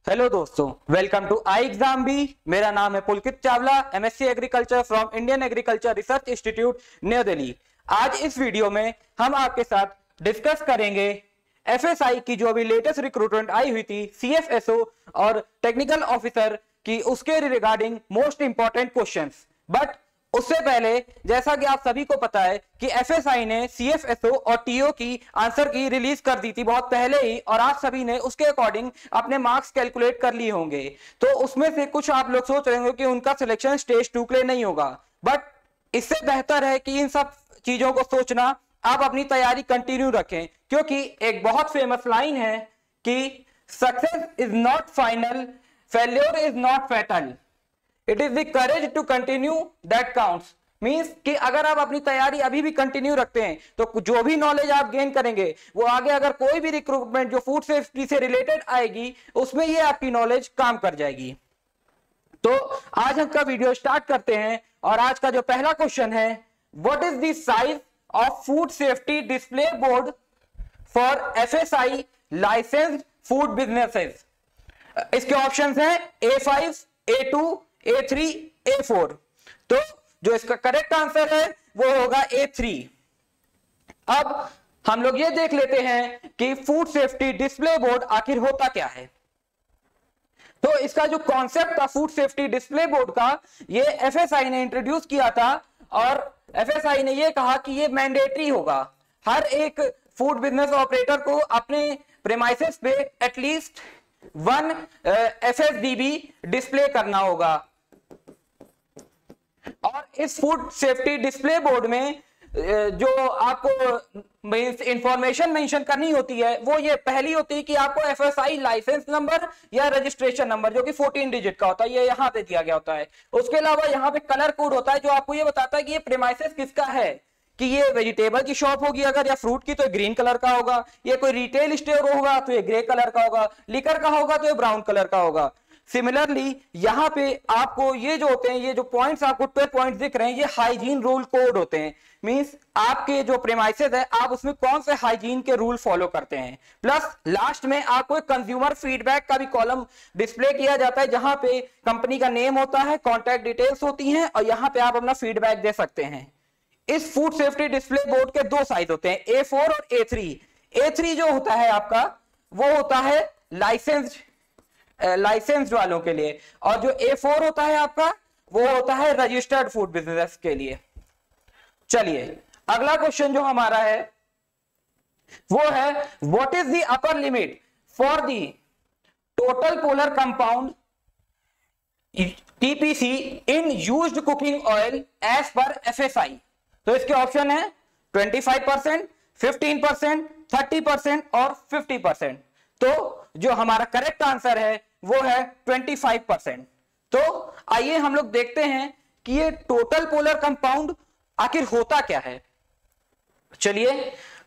Hello दोस्तों, welcome to I exam B. मेरा नाम है Pulkit Chawla, MSc agriculture from Indian agriculture research institute new Delhi. आज इस वीडियो में हम आपके साथ डिस्कस करेंगे एफएसआई की जो अभी लेटेस्ट रिक्रूटमेंट आई हुई थी सीएफएसओ और टेक्निकल ऑफिसर की, उसके regarding most important questions. But उससे पहले, जैसा कि आप सभी को पता है कि एफएसआई ने सीएफएसओ और टीओ की आंसर की रिलीज कर दी थी बहुत पहले ही, और आप सभी ने उसके अकॉर्डिंग अपने मार्क्स कैलकुलेट कर लिए होंगे। तो उसमें से कुछ आप लोग सोच रहे होंगे कि उनका सिलेक्शन स्टेज 2 के लिए नहीं होगा, बट इससे बेहतर है कि इन सब चीजों को सोचना आप अपनी तैयारी कंटिन्यू रखें, क्योंकि एक बहुत फेमस लाइन है कि success is not final, failure is not fatal, it is the courage to continue that counts. Means कि अगर आप अपनी तैयारी अभी भी कंटिन्यू रखते हैं तो जो भी नॉलेज आप गेन करेंगे वो आगे अगर कोई भी रिक्रूटमेंट जो फूड सेफ्टी से रिलेटेड आएगी उसमें ये आपकी नॉलेज काम कर जाएगी। तो आज हम का वीडियो स्टार्ट करते हैं, और आज का जो पहला क्वेश्चन है, what is the size of food safety display board for FSI licensed food businesses. इसके ऑप्शंस हैं A5, A2, A3, A4। तो जो इसका करेक्ट आंसर है वो होगा A3। अब हम लोग ये देख लेते हैं कि फूड सेफ्टी डिस्प्ले बोर्ड आखिर होता क्या है। तो इसका जो कॉन्सेप्ट था फूड सेफ्टी डिस्प्ले बोर्ड का, ये एफएसआई ने इंट्रोड्यूस किया था, और एफएसआई ने ये कहा कि ये मैंडेटरी होगा। हर एक फूड बिजनेस ऑपरेटर को अपने प्रेमाइसेस पे एटलीस्ट 1 FSDB डिस्प्ले करना होगा। और इस फूड सेफ्टी डिस्प्ले बोर्ड में जो आपको इंफॉर्मेशन मेंशन करनी होती है वो ये पहली होती है कि आपको एफएसआई लाइसेंस नंबर या रजिस्ट्रेशन नंबर जो कि 14 डिजिट का होता है, ये यहाँ पे दिया गया होता है। उसके अलावा यहाँ पे कलर कोड होता है जो आपको ये बताता है कि ये प्रेमाइसेस किसका है, कि ये वेजिटेबल की शॉप होगी अगर, या फ्रूट की तो ग्रीन कलर का होगा, ये कोई रिटेल स्टोर होगा तो ये ग्रे कलर का होगा, लिकर का होगा तो ये ब्राउन कलर का होगा। सिमिलरली यहाँ पे आपको ये जो होते हैं, ये जो पॉइंट्स आपको 12 पॉइंट्स दिख रहे हैं, ये हाइजीन रूल कोड होते हैं। मींस आपके जो प्रेमाइसेस है आप उसमें कौन से हाइजीन के रूल फॉलो करते हैं। प्लस लास्ट में आपको एक कंज्यूमर फीडबैक का भी कॉलम डिस्प्ले किया जाता है, जहां पे कंपनी का नेम होता है, कॉन्टैक्ट डिटेल्स होती हैं, और यहाँ पे आप अपना फीडबैक दे सकते हैं। इस फूड सेफ्टी डिस्प्ले बोर्ड के 2 साइज होते हैं, A4 और A3। A3 जो होता है आपका वो होता है लाइसेंस्ड वालों के लिए, और जो A4 होता है आपका वो होता है रजिस्टर्ड फूड बिजनेस के लिए। चलिए अगला क्वेश्चन जो हमारा है वो है, what is the upper limit for the total polar compound TPC in used cooking oil as per FSI. तो इसके ऑप्शन है 25%, 15%, 30% और 50%। तो जो हमारा करेक्ट आंसर है वो है 25%। तो आइए हम लोग देखते हैं कि ये टोटल पोलर कंपाउंड आखिर होता क्या है। चलिए,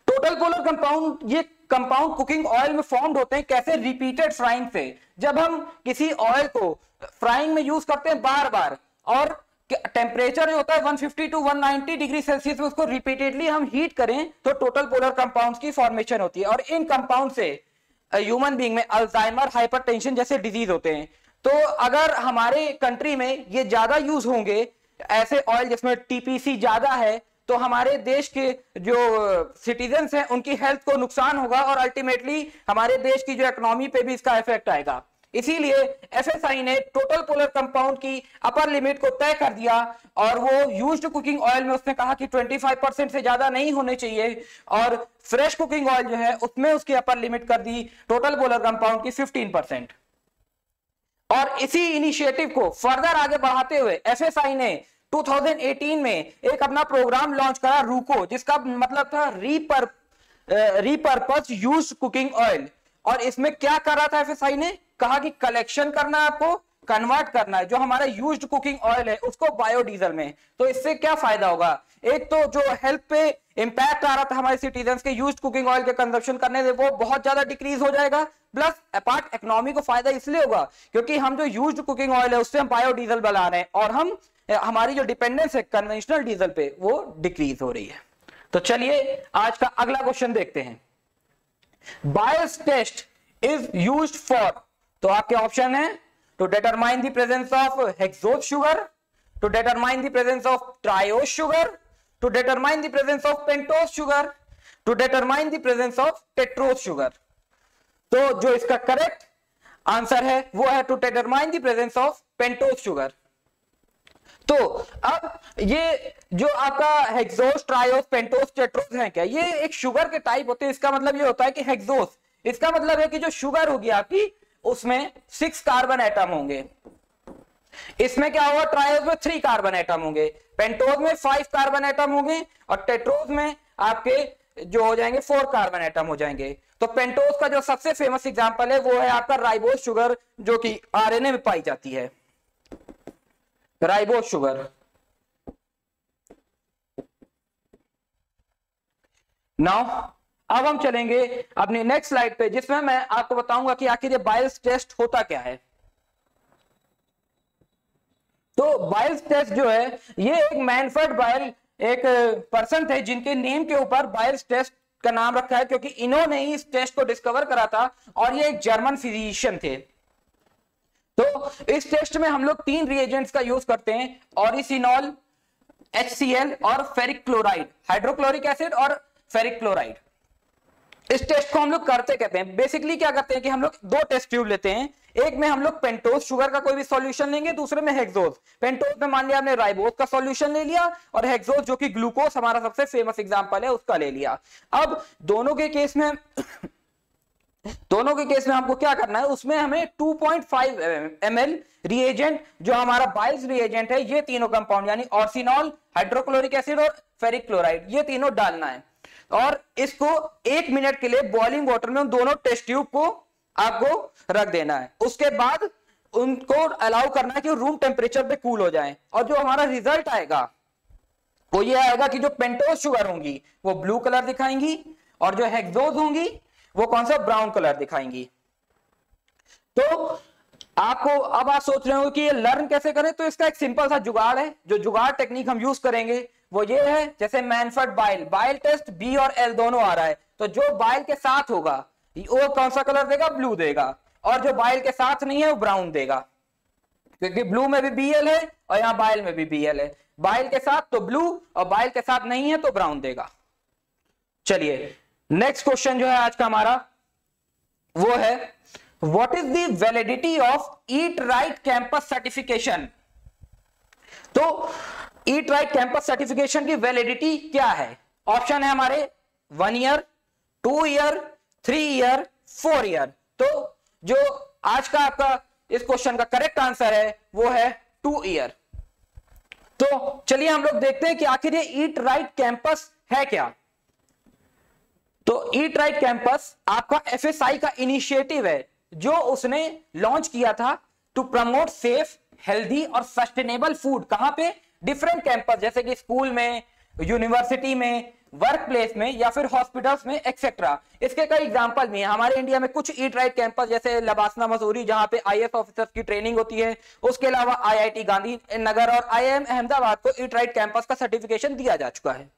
टोटल पोलर कंपाउंड, ये कंपाउंड कुकिंग ऑयल में फॉर्म्ड होते हैं कैसे, रिपीटेड फ्राइंग से। जब हम किसी ऑयल को फ्राइंग में यूज करते हैं बार बार, और टेम्परेचर जो होता है 150 टू 190 डिग्री सेल्सियस में, उसको रिपीटेडली हम हीट करें तो टोटल पोलर कंपाउंड्स की फॉर्मेशन होती है। और इन कंपाउंड से ह्यूमन बीइंग में अल्जाइमर, हाइपरटेंशन जैसे डिजीज होते हैं। तो अगर हमारे कंट्री में ये ज्यादा यूज होंगे ऐसे ऑयल जिसमें टीपीसी ज्यादा है, तो हमारे देश के जो सिटीजन्स हैं उनकी हेल्थ को नुकसान होगा, और अल्टीमेटली हमारे देश की जो इकोनॉमी पे भी इसका इफेक्ट आएगा। इसीलिए एफएसआई ने टोटल पोलर कंपाउंड की अपर लिमिट को तय कर दिया, और वो यूज्ड कुकिंग ऑयल में उसने कहा कि 25% से ज्यादा नहीं होने चाहिए, और फ्रेश कुकिंग ऑयल जो है उसमें उसकी अपर लिमिट कर दी टोटल पोलर कंपाउंड की 15%। और इसी इनिशिएटिव को फर्दर आगे बढ़ाते हुए एफएसआई ने 2018 में एक अपना प्रोग्राम लॉन्च करा, रूको, जिसका मतलब था रीपर्पस यूज्ड कुकिंग ऑयल। और इसमें क्या कर रहा था एफएसआई ने, कहा कि कलेक्शन करना है, आपको कन्वर्ट करना है जो हमारा यूज्ड कुकिंग ऑयल है उसको बायोडीजल में। तो इससे क्या फायदा होगा, एक तो जो हेल्थ पे इंपैक्ट आ रहा था हमारे सिटीजन्स के यूज्ड कुकिंग ऑयल के कंजप्शन करने से, वो बहुत ज्यादा डिक्रीज हो जाएगा। प्लस अपार्ट इकोनॉमी को फायदा इसलिए होगा क्योंकि हम जो यूज्ड कुकिंग ऑयल है उससे हम बायोडीजल बना रहे हैं, और हमारी जो डिपेंडेंस है कन्वेंशनल डीजल पे वो डिक्रीज हो रही है। तो चलिए आज का अगला क्वेश्चन देखते हैं। Bial's test is used for, तो आपके ऑप्शन है to determine the presence of hexose sugar, to determine the presence of triose sugar, to determine the presence of pentose sugar, to determine the presence of tetrose sugar. तो जो इसका correct answer है वो है to determine the presence of pentose sugar. तो अब ये जो आपका हेक्सोज, ट्रायोज, पेंटोज, टेट्रोज है क्या, ये एक शुगर के टाइप होते हैं। इसका मतलब ये होता है कि हेक्सोज, इसका मतलब है कि जो शुगर होगी आपकी उसमें 6 कार्बन एटम होंगे। इसमें क्या होगा, ट्रायोज में 3 कार्बन एटम होंगे, पेंटोज में 5 कार्बन एटम होंगे और टेट्रोज में आपके जो हो जाएंगे 4 कार्बन एटम हो जाएंगे। तो पेंटोज का जो सबसे फेमस एग्जांपल है वो है आपका राइबोज शुगर, जो कि आरएनए में पाई जाती है, राइबोज शुगर। नाउ अब हम चलेंगे अपनी नेक्स्ट स्लाइड पे, जिसमें मैं आपको बताऊंगा कि आखिर ये बाइल्स टेस्ट होता क्या है। तो बाइल्स टेस्ट जो है ये एक मैनफर्ड बाइल एक पर्सन थे जिनके नेम के ऊपर बाइल्स टेस्ट का नाम रखा है, क्योंकि इन्होंने ही इस टेस्ट को डिस्कवर करा था और ये एक जर्मन फिजिशियन थे। तो इस टेस्ट में हम लोग 3 रिएजेंट्स का यूज करते हैं, ऑरिसिनॉल, HCl और फेरिक क्लोराइड, हाइड्रोक्लोरिक एसिड और फेरिक क्लोराइड। इस टेस्ट को हम लोग करते कहते हैं, बेसिकली क्या करते हैं कि हम लोग 2 टेस्ट ट्यूब लेते हैं, एक में हम लोग पेंटोज शुगर का कोई भी सॉल्यूशन लेंगे, दूसरे में हेक्सोज। पेंटोज में मान लिया आपने राइबोज का सॉल्यूशन ले लिया और हेक्सोज जो कि ग्लूकोज हमारा सबसे फेमस एग्जांपल है उसका ले लिया। अब दोनों के केस में हमको क्या करना है, उसमें हमें 2.5 ml रिएजेंट जो हमारा बाइल्स रिएजेंट है, ये तीनों कंपाउंड यानी ऑर्सिनॉल, हाइड्रोक्लोरिक एसिड और फेरिक क्लोराइड, ये तीनों डालना है और इसको 1 मिनट के लिए बॉइलिंग वाटर में उन दोनों टेस्ट ट्यूब को आपको रख देना है। उसके बाद उनको अलाउ करना है कि रूम टेम्परेचर पे कूल हो जाए और जो हमारा रिजल्ट आएगा वो ये आएगा कि जो पेंटोज शुगर होंगी वो ब्लू कलर दिखाएंगी और जो हेक्सोज होंगी वो कौन सा, ब्राउन कलर दिखाएंगी। तो आपको अब आप सोच रहे हो कि ये लर्न कैसे करें, तो इसका एक सिंपल सा जुगाड़ है। जो जुगाड़ टेक्निक हम यूज करेंगे वो ये है, जैसे मैनफर्ड बाइल टेस्ट B और L दोनों आ रहा है, तो जो बाइल के साथ होगा वो कौन सा कलर देगा, ब्लू देगा, और जो बाइल के साथ नहीं है वो ब्राउन देगा, क्योंकि ब्लू में भी Bl है और यहां बाइल में भी Bl है। बाइल के साथ तो ब्लू और बाइल के साथ नहीं है तो ब्राउन देगा। चलिए नेक्स्ट क्वेश्चन जो है आज का हमारा वो है, what is the validity of eat right campus certification. तो ईट राइट कैंपस सर्टिफिकेशन की वैलिडिटी क्या है, ऑप्शन है हमारे 1 ईयर, 2 ईयर, 3 ईयर, 4 ईयर। तो जो आज का आपका इस क्वेश्चन का करेक्ट आंसर है वो है 2 ईयर। तो चलिए हम लोग देखते हैं कि आखिर ये ईट राइट कैंपस है क्या। तो ईट राइट कैंपस आपका FSI का इनिशिएटिव है जो उसने लॉन्च किया था टू प्रमोट सेफ, हेल्दी और सस्टेनेबल फूड। कहां पे, डिफरेंट कैंपस, जैसे कि स्कूल में, यूनिवर्सिटी में, वर्क प्लेस में या फिर हॉस्पिटल्स में एक्सेट्रा। इसके कई एग्जांपल भी हैं हमारे इंडिया में। कुछ ईट राइट कैंपस जैसे लबासना मसूरी जहां पे IAS ऑफिसर्स की ट्रेनिंग होती है, उसके अलावा IIT गांधीनगर और IIM अहमदाबाद को ईट राइट कैंपस का सर्टिफिकेशन दिया जा चुका है।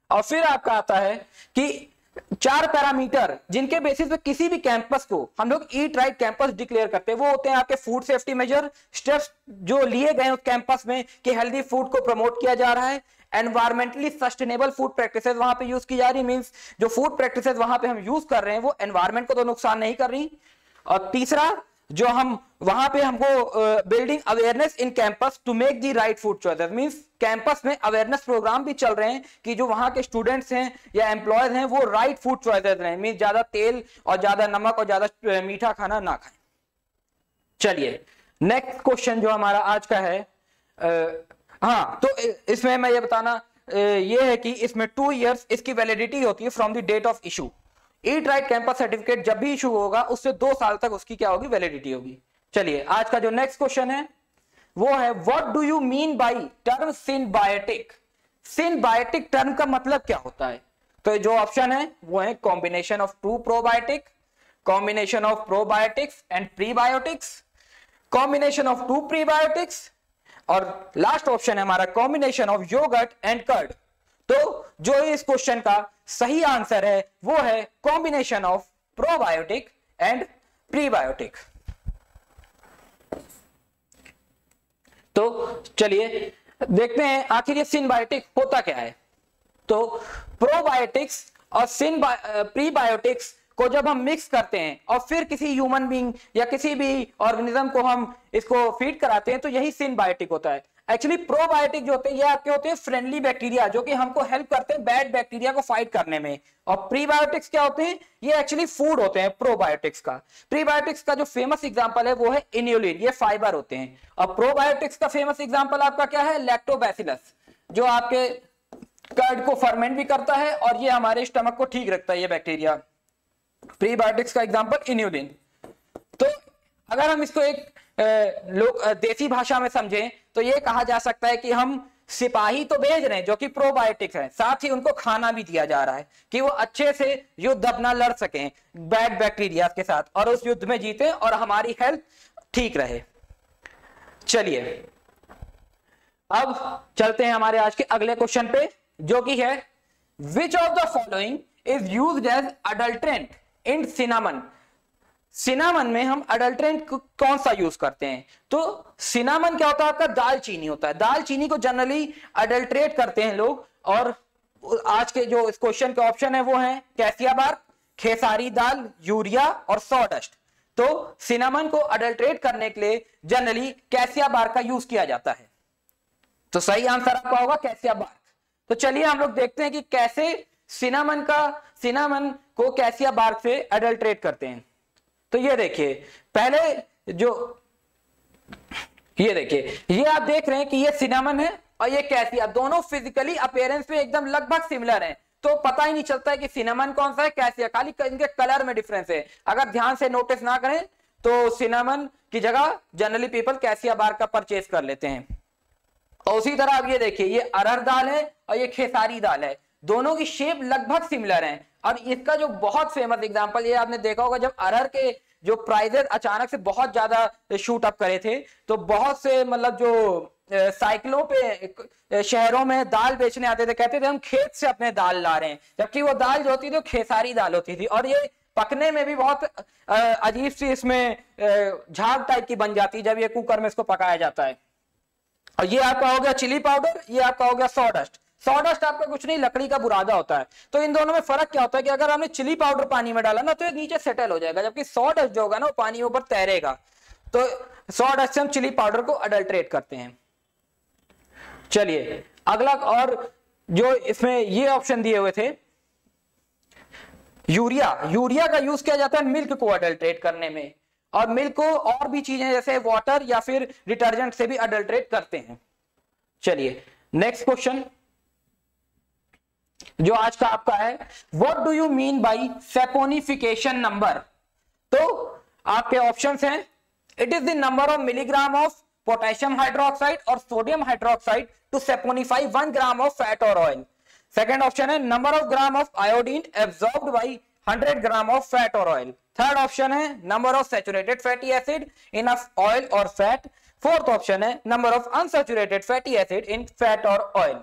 और फिर आपका आता है कि 4 पैरामीटर जिनके बेसिस पे किसी भी कैंपस को हम लोग ईट राइट कैंपस डिक्लेयर करते हैं, वो होते हैं आपके फूड सेफ्टी मेजर, स्टेप्स जो लिए गए उस कैंपस में कि हेल्दी फूड को प्रमोट किया जा रहा है, एनवायरमेंटली सस्टेनेबल फूड प्रैक्टिसेस वहां पे यूज की जा रही, मींस जो फूड प्रैक्टिसेस वहां पे हम यूज कर रहे हैं वो एनवायरमेंट को तो नुकसान नहीं कर रही, और तीसरा जो हम वहां पे हमको building awareness in campus to make the right food choices, means campus में अवेयरनेस प्रोग्राम भी चल रहे हैं कि जो वहां के स्टूडेंट्स हैं या एम्प्लॉयज हैं वो राइट फूड चॉइसेस लें, मींस ज्यादा तेल और ज्यादा नमक और ज्यादा मीठा खाना ना खाएं। चलिए नेक्स्ट क्वेश्चन जो हमारा आज का है, हाँ तो इसमें मैं ये बताना ये है कि इसमें 2 इयर्स इसकी वैलिडिटी होती है from the date of issue. Eat right campus certificate जब भी इशू होगा उससे 2 साल तक उसकी क्या होगी, वैलिडिटी होगी। चलिए आज का जो नेक्स्ट क्वेश्चन है वो है, what do you mean by term synbiotic. Synbiotic term का मतलब क्या होता है, तो जो ऑप्शन है वो है combination of 2 probiotic, combination of probiotics and prebiotics, combination of 2 prebiotics, और लास्ट ऑप्शन है हमारा combination of yogurt and curd. तो जो इस क्वेश्चन का सही आंसर है वो है combination of probiotic and prebiotic. तो चलिए देखते हैं आखिर ये सिनबायोटिक होता क्या है। तो प्रोबायोटिक्स और प्रीबायोटिक्स को जब हम मिक्स करते हैं और फिर किसी ह्यूमन बीइंग या किसी भी ऑर्गेनिज्म को हम इसको फीड कराते हैं तो यही सिनबायोटिक होता है। एक्चुअली प्रोबायोटिक जो होते हैं ये आपके होते हैं फ्रेंडली बैक्टीरिया जो कि हमको हेल्प करते हैं बैड बैक्टीरिया को फाइट करने में। और प्रीबायोटिक्स क्या होते हैं, ये एक्चुअली फूड होते हैं प्रोबायोटिक्स का। प्रीबायोटिक्स का जो फेमस एग्जांपल है वो है इन्यूलिन, ये फाइबर होते हैं। और प्रोबायोटिक्स का फेमस एग्जांपल आपका क्या है, लैक्टोबैसिलस, जो आपके कर्ड को फर्मेंट भी करता है और ये हमारे स्टमक को ठीक रखता है ये बैक्टीरिया। प्रीबायोटिक्स का एग्जांपल इन्यूलिन। तो अगर हम इसको एक लोग देसी भाषा में समझें तो ये कहा जा सकता है कि हम सिपाही तो भेज रहे हैं जो कि प्रोबायोटिक्स है, साथ ही उनको खाना भी दिया जा रहा है कि वो अच्छे से युद्ध अपना लड़ सकें बैड बैक्टीरिया के साथ और उस युद्ध में जीते और हमारी हेल्थ ठीक रहे। चलिए अब चलते हैं हमारे आज के अगले क्वेश्चन पे जो कि है which of the following is used as adulterant in cinnamon. Cinnamon में हम अडल्ट्रेंट कौन सा यूज करते हैं, तो सिनामन क्या होता है आपका, दालचीनी होता है। दालचीनी को जनरली अडल्ट्रेट करते हैं लोग और आज के जो इस क्वेश्चन के ऑप्शन है वो है कैसिया बार्क, खेसारी दाल, यूरिया और सॉडस्ट। तो सिनामन को अडल्ट्रेट करने के लिए जनरली कैसिया बार्क का यूज किया जाता है। तो सही आंसर आपका होगा कैसिया बार्क। तो चलिए हम लोग देखते हैं कि कैसे सिनामन को कैसिया बार्क से अडल्ट्रेट करते हैं। तो ये देखिए पहले जो ये देखिए ये आप देख रहे हैं कि ये सिनामन है और ये कैसिया, दोनों फिजिकली अपीयरेंस में एकदम लगभग सिमिलर हैं। तो पता ही नहीं चलता है कि सिनामन कौन सा है कैसिया, खाली इनके कलर में डिफरेंस है। अगर ध्यान से नोटिस ना करें तो सिनामन की जगह जनरली पीपल कैसिया बार्क का परचेज कर लेते हैं। और उसी तरह आप ये देखिए ये अरहर दाल है और ये खेसारी दाल है, दोनों की शेप लगभग सिमिलर है। और इसका जो बहुत फेमस एग्जांपल ये आपने देखा होगा जब अरहर के जो प्राइजेस अचानक से बहुत ज्यादा शूट अप करे थे तो बहुत से मतलब जो साइकिलों पे शहरों में दाल बेचने आते थे, कहते थे हम खेत से अपने दाल ला रहे हैं, जबकि वो दाल जो होती थी वो खेसारी दाल होती थी और ये पकने में भी बहुत अजीब सी इसमें झाग टाइप की बन जाती है जब ये कुकर में इसको पकाया जाता है। और ये आपका हो गया चिली पाउडर, ये आपका हो गया सॉडस्ट। सॉडस्ट आपका कुछ नहीं लकड़ी का बुरादा होता है। तो इन दोनों में फर्क क्या होता है कि अगर हमने चिली पाउडर पानी में डाला ना तो ये नीचे सेटल हो जाएगा, जबकि सॉडस्ट जो होगा ना वो पानी ऊपर तैरेगा। तो सॉडस्ट से हम चिली पाउडर को अडल्ट्रेट करते हैं। चलिए अगला और जो इसमें ये ऑप्शन दिए हुए थे यूरिया का यूज किया जाता है मिल्क को अडल्ट्रेट करने में, और मिल्क को और भी चीजें जैसे वाटर या फिर डिटर्जेंट से भी अडल्ट्रेट करते हैं। चलिए नेक्स्ट क्वेश्चन जो आज का आपका है, what do you mean by saponification number. तो आपके ऑप्शंस हैं it is the number of milligram of potassium hydroxide और sodium hydroxide to saponify 1 gram of fat और ऑयल। सेकेंड ऑप्शन है number of gram of iodine absorbed by 100 gram of fat और oil. Third option है number of saturated fatty acid in oil और fat. Fourth option है number of unsaturated fatty acid in fat और oil.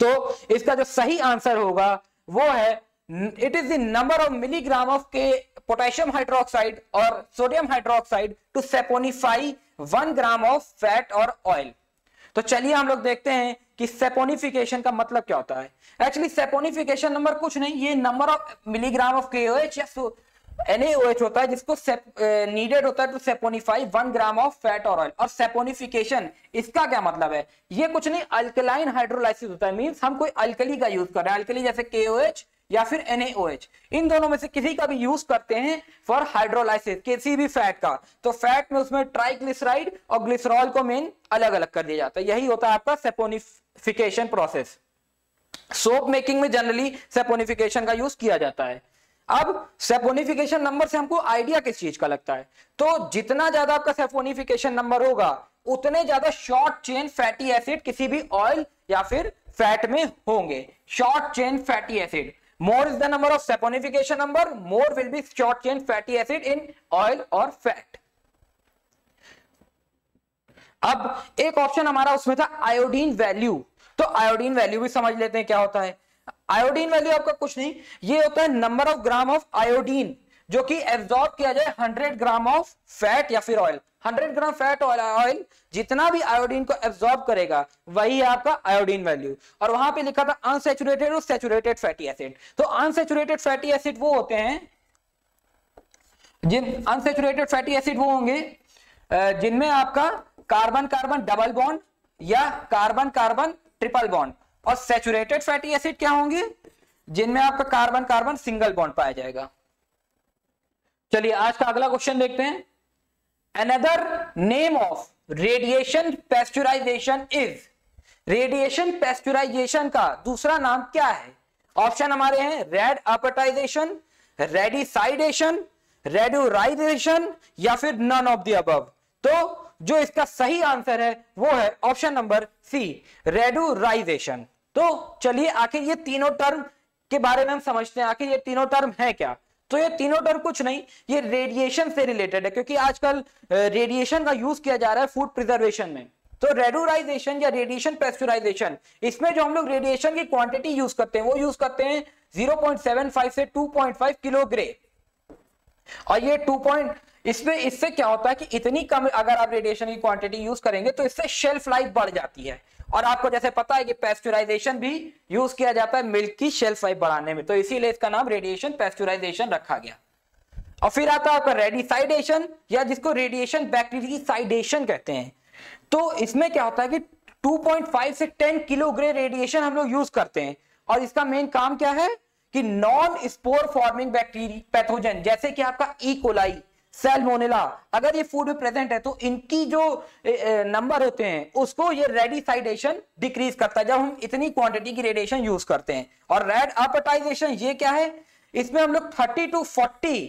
तो इसका जो सही answer होगा वो है it is the number of milligram of के पोटेशियम हाइड्रोक्साइड और sodium hydroxide to saponify 1 gram of fat और ऑयल। तो चलिए हम लोग देखते हैं कि सेपोनिफिकेशन का मतलब क्या होता है। एक्चुअली सेपोनिफिकेशन नंबर कुछ नहीं, ये number of milligram of KOH या NaOH होता है जिसको नीडेड होता है to saponify 1 gram of fat और ऑयल। और सेपोनिफिकेशन इसका क्या मतलब है, ये कुछ नहीं अल्कलाइन हाइड्रोलाइसिस होता है। मींस हम कोई अल्कली का यूज कर रहे हैं, अल्कली जैसे KOH या फिर NaOH, इन दोनों में से किसी का भी यूज करते हैं फॉर हाइड्रोलाइसिस किसी भी फैट का। तो फैट में उसमें ट्राइग्लिसराइड और ग्लिसरॉल को मेन अलग अलग कर दिया जाता है, यही होता है आपका सेपोनिफिकेशन प्रोसेस। सोप मेकिंग में जनरली सेपोनिफिकेशन का यूज किया जाता है। अब सेपोनिफिकेशन नंबर से हमको आइडिया किस चीज का लगता है, तो जितना ज्यादा आपका सेपोनिफिकेशन नंबर होगा उतने ज्यादा शॉर्ट चेन फैटी एसिड किसी भी ऑयल या फिर फैट में होंगे। Short chain fatty acid, more is the number of saponification number, more will be short chain fatty acid in oil or fat। अब एक ऑप्शन हमारा उसमें था आयोडीन वैल्यू। तो आयोडीन वैल्यू भी समझ लेते हैं क्या होता है। आयोडीन वैल्यू आपका कुछ नहीं, ये होता है number of gram of iodine जो कि एब्जॉर्ब किया जाए 100 ग्राम ऑफ फैट या फिर ऑयल। 100 ग्राम फैट ऑयल जितना भी आयोडीन को एब्जॉर्ब करेगा वही है आपका आयोडीन वैल्यू। और वहां पे लिखा था अनसैचुरेटेड और सैचुरेटेड फैटी एसिड। तो अनसैचुरेटेड फैटी एसिड वो होते हैं अनसैचुरेटेड फैटी एसिड वो होंगे जिनमें आपका कार्बन कार्बन डबल बॉन्ड या कार्बन कार्बन ट्रिपल बॉन्ड, और सैचुरेटेड फैटी एसिड क्या होंगे जिनमें आपका कार्बन कार्बन सिंगल बॉन्ड पाया जाएगा। चलिए आज का अगला क्वेश्चन देखते हैं। Another name of radiation pasteurization is, radiation pasteurization का दूसरा नाम क्या है? ऑप्शन हमारे हैं रेड अपर्टाइजेशन, रेडिसाइडेशन, रेड्यूराइजेशन या फिर नन ऑफ द अबव। तो जो इसका सही आंसर है वो है ऑप्शन नंबर सी, रेड्यूराइजेशन। तो चलिए आखिर ये तीनों टर्म के बारे में हम समझते हैं, आखिर ये तीनों टर्म है क्या। तो ये तीनों टर्म कुछ नहीं, ये रेडिएशन से रिलेटेड है, क्योंकि आजकल रेडिएशन का यूज किया जा रहा है फूड प्रिजर्वेशन में। तो रेड्यूराइजेशन या रेडिएशन पेस्चुराइजेशन, इसमें जो हम लोग रेडिएशन की क्वांटिटी यूज करते हैं वो यूज करते हैं 0.75 से 2.5 किलो ग्रे। और ये इससे क्या होता है कि इतनी कम अगर आप रेडिएशन की क्वांटिटी यूज करेंगे तो इससे शेल्फ लाइफ बढ़ जाती है। और आपको जैसे पता है कि पेस्चुराइजेशन भी यूज किया जाता है मिल्क की शेल्फ लाइफ बढ़ाने में, तो इसीलिए इसका नाम रेडिएशन पेस्चुराइजेशन रखा गया। और फिर आता है आपका रेडिसाइडेशन, या जिसको रेडिएशन बैक्टीरियासाइडेशन कहते हैं। तो इसमें क्या होता है कि 2.5 से 10 किलो ग्रे रेडिएशन हम लोग यूज करते हैं, और इसका मेन काम क्या है कि non spore forming bacteria pathogen, जैसे कि आपका ई कोलाई, सैल्मोनेला, अगर ये फूड में प्रेजेंट है तो इनकी जो नंबर होते हैं उसको ये रेडिसाइडेशन डिक्रीज करता है जब हम इतनी क्वांटिटी की रेडिएशन यूज करते हैं। और रेड अपर्टाइजेशन ये क्या है, इसमें हम लोग 30 to 40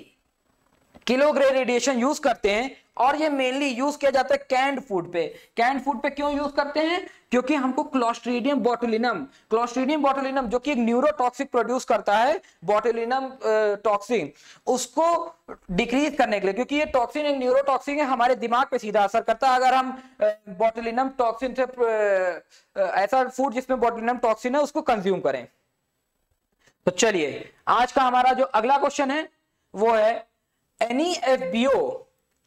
kilo grey radiation use करते हैं, और ये मेनली यूज किया जाता है कैंड फूड पे। कैंड फूड पे क्यों यूज करते हैं? क्योंकि हमको क्लोस्ट्रीडियम बोटुलिनम जो कि एक न्यूरोटॉक्सिक प्रोड्यूस करता है, बोटुलिनम टॉक्सिन, उसको डिक्रीज करने के लिए, क्योंकि ये टॉक्सिन एक न्यूरोटॉक्सिन है, हमारे दिमाग पे सीधा असर करता है अगर हम बोटुलिनम टॉक्सिन से ऐसा फूड जिसमें बोटुलिनम टॉक्सिन है उसको कंज्यूम करें। तो चलिए आज का हमारा जो अगला क्वेश्चन है वो है NEFBO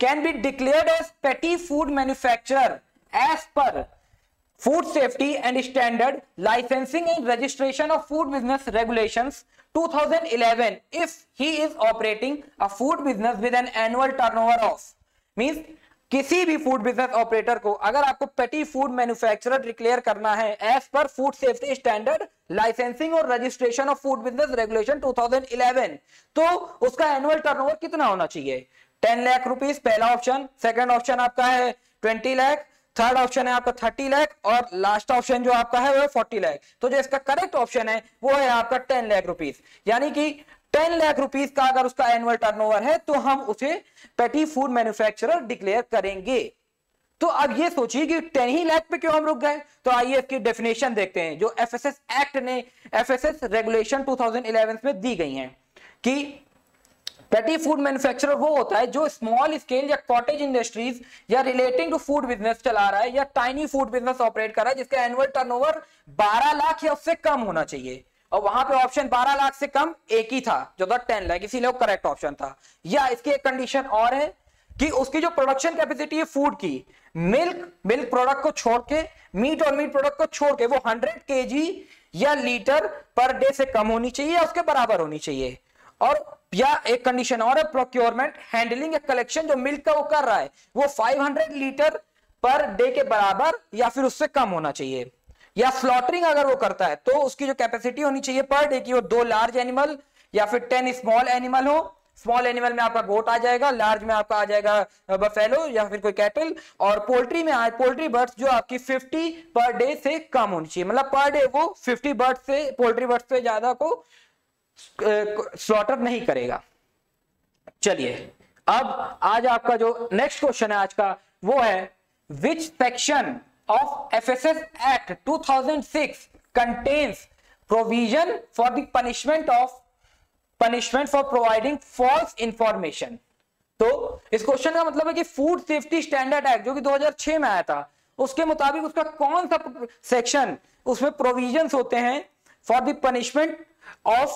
can be declared as petty food manufacturer as per Food Safety and Standard Licensing and Registration of Food Business Regulations 2011 if he is operating a food business with an annual turnover of, means किसी भी food business operator को अगर आपको पेटी food manufacturer declare करना है as per food safety standard licensing और registration of food business regulation 2011, तो उसका एनुअल टर्नओवर कितना होना चाहिए? 10 लाख रुपीस पहला ऑप्शन, सेकंड ऑप्शन आपका है 20 लाख, थर्ड ऑप्शन है आपका 30 लाख, और लास्ट ऑप्शन जो आपका है वो है 40 लाख। तो जो इसका करेक्ट ऑप्शन है वो है आपका 10 लाख रुपीस, यानी कि 10 लाख रुपीस का अगर उसका एनुअल टर्नओवर है तो हम उसे पेटी फूड मैन्युफैक्चरर डिक्लेयर करेंगे। तो अब ये सोचिए कि 10 ही लाख पे क्यों हम रुक गए। तो आइए इसकी डेफिनेशन देखते हैं जो एफएसएस एक्ट ने, एफएसएस रेगुलेशन 2011 में दी गई हैं कि पेटी फूड मैन्युफैक्चरर वो होता है जो स्मॉल स्केल या कॉटेज इंडस्ट्रीज या रिलेटिंग टू फूड बिजनेस चला रहा है या टाइनी फूड बिजनेस ऑपरेट कर रहा है जिसका एनुअल टर्नओवर 12 लाख या उससे कम होना चाहिए। और वहां पे ऑप्शन 12 लाख से कम एक ही था जो था 10 लाख, इसीलिए वो करेक्ट ऑप्शन था। या इसकी एक कंडीशन और है कि उसकी जो प्रोडक्शन कैपेसिटी है फूड की, मिल्क प्रोडक्ट को छोड़ के, मीट और मीट प्रोडक्ट को छोड़ के वो 100 kg या लीटर पर डे से कम होनी चाहिए या उसके बराबर होनी चाहिए। और या एक कंडीशन और है, प्रोक्योरमेंट, हैंडलिंग या कलेक्शन जो मिल्क का वो कर रहा है वो 500 लीटर पर डे के बराबर या फिर उससे कम होना चाहिए। या स्लॉटरिंग अगर वो करता है तो उसकी जो कैपेसिटी होनी चाहिए पर डे की वो 2 लार्ज एनिमल या फिर 10 स्मॉल एनिमल हो। स्मॉल एनिमल में आपका गोट आ जाएगा, लार्ज में आपका आ जाएगा बफेलो या फिर कोई कैटल, और पोल्ट्री में पोल्ट्री बर्ड्स जो आपकी 50 पर डे से कम होनी चाहिए, मतलब पर डे वो 50 बर्ड से, पोल्ट्री बर्ड से ज्यादा को स्लॉटर नहीं करेगा। चलिए अब आज आपका जो नेक्स्ट क्वेश्चन है आज का वो है which section of FSS Act 2006 contains provision for the punishment for providing false information। तो इस क्वेश्चन का मतलब है कि फूड सेफ्टी स्टैंडर्ड एक्ट जो कि 2006 में आया था उसके मुताबिक उसका कौन सा सेक्शन उसमें प्रोविजंस होते हैं for the punishment of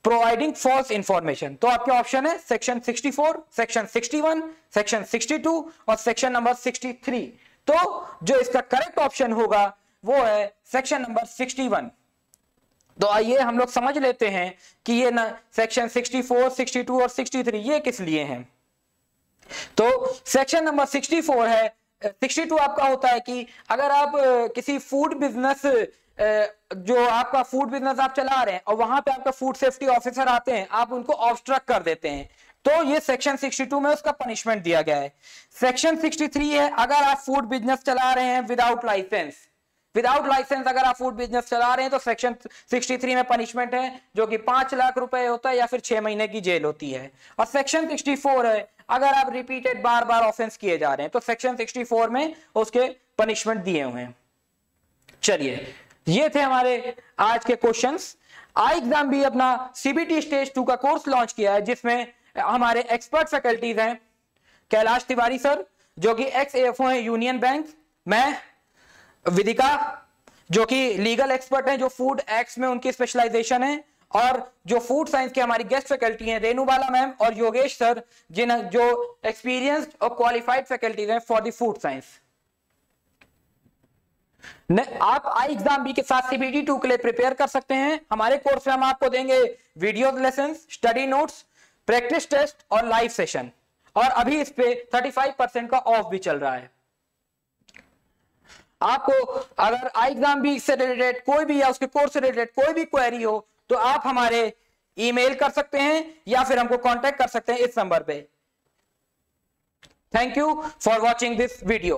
providing false information. तो आपके ऑप्शन है सेक्शन 64, सेक्शन 61, सेक्शन 62 और सेक्शन नंबर 63। तो जो इसका करेक्ट ऑप्शन होगा वो है सेक्शन नंबर 61। तो आइए हम लोग समझ लेते हैं कि ये ना सेक्शन 64, 62 और 63 ये किस लिए हैं। तो सेक्शन नंबर 64 है, 62 आपका होता है कि अगर आप किसी फूड बिजनेस, जो आपका फूड बिजनेस आप चला रहे हैं और वहां पे आपका फूड सेफ्टी ऑफिसर आते हैं, आप उनको ऑब्स्ट्रक्ट कर देते हैं, तो ये सेक्शन 62 में उसका पनिशमेंट दिया गया है। सेक्शन 63 है अगर आप फूड बिजनेस चला रहे हैं विदाउट लाइसेंस, अगर आप फूड बिजनेस चला रहे हैं तो सेक्शन 63 में पनिशमेंट है जो कि 5 लाख रुपए होता है या फिर 6 महीने की जेल होती है। और सेक्शन 64 है अगर आप रिपीटेड बार बार ऑफेंस किए जा रहे हैं, तो सेक्शन 64 में उसके पनिशमेंट दिए हुए हैं। चलिए, ये थे हमारे आज के क्वेश्चंस। आई एग्जाम भी अपना सीबीटी स्टेज 2 का कोर्स लॉन्च किया है, जिसमें हमारे एक्सपर्ट फैकल्टीज हैं कैलाश तिवारी सर जो कि एक्स एएफओ हैं यूनियन बैंक, मैं विदिका जो कि लीगल एक्सपर्ट हैं, जो फूड एक्ट्स में उनकी स्पेशलाइजेशन है, और जो फूड साइंस के हमारी गेस्ट फैकल्टी हैं रेणुबाला मैम और योगेश सर जो एक्सपीरियंस्ड और क्वालिफाइड फैकल्टीज हैं फॉर द फूड साइंस। आप आई एग्जाम बी के साथ सीबीटी 2 के लिए प्रिपेयर कर सकते हैं। हमारे कोर्स में हम आपको देंगे video lesson, study notes, practice test और लाइव सेशन, और अभी इस पे 35% का ऑफ भी चल रहा है। आपको अगर आई एग्जाम बी से रिलेटेड कोई भी या उसके कोर्स से रिलेटेड कोई भी क्वेरी हो तो आप हमारे ईमेल कर सकते हैं या फिर हमको कांटेक्ट कर सकते हैं इस नंबर पे। Thank you for watching this video.